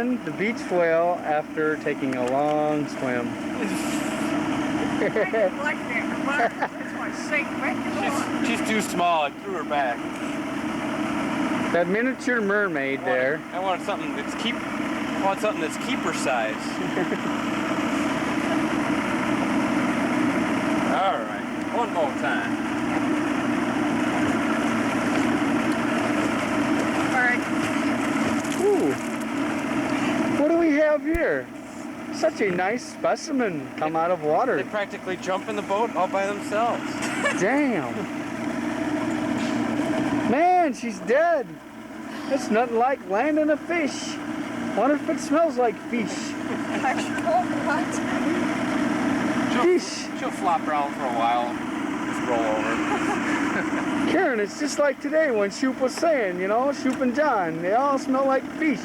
on the beach whale after taking a long swim. She's too small. I threw her back. That miniature mermaid there. I want something that's keeper size. All right, one more time. All right. Ooh. What do we have here? Such a nice specimen come out of water. They practically jump in the boat all by themselves. Damn. Man, she's dead. It's nothing like landing a fish. Wonder if it smells like fish. Fish. She'll flop around for a while, just roll over. Karen, it's just like today when Shoop was saying, you know, Shoop and John, they all smell like fish.